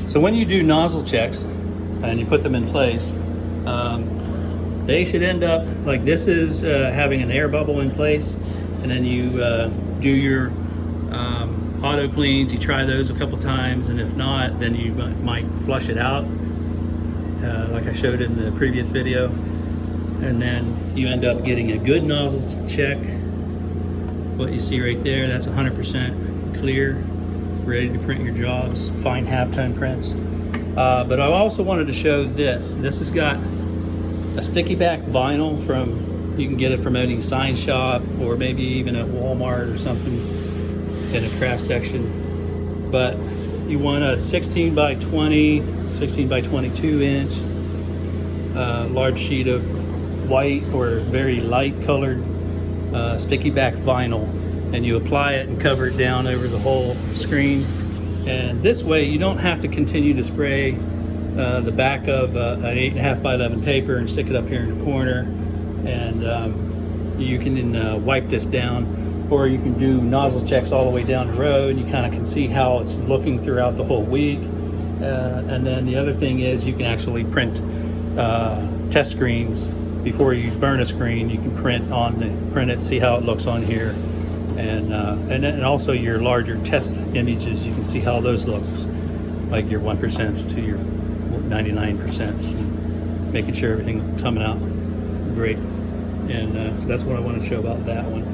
So when you do nozzle checks and you put them in place, they should end up like this is having an air bubble in place, and then you do your auto cleans. You try those a couple times, and if not, then you might flush it out like I showed in the previous video, and then you end up getting a good nozzle check. What you see right there, that's 100% clear, ready to print your jobs, fine halftone prints. But I also wanted to show this. This has got a sticky back vinyl from, you can get it from any sign shop or maybe even at Walmart or something in a craft section. But you want a 16 by 20, 16 by 22 inch large sheet of white or very light colored sticky back vinyl, and you apply it and cover it down over the whole screen. And this way you don't have to continue to spray the back of an 8.5 by 11 paper and stick it up here in the corner, and you can wipe this down, or you can do nozzle checks all the way down the road, and you kind of can see how it's looking throughout the whole week. And then the other thing is you can actually print test screens before you burn a screen. You can print it, see how it looks on here, and then also your larger test images. You can see how those look, like your 1% to your 99%, and making sure everything coming out great. And so that's what I want to show about that one.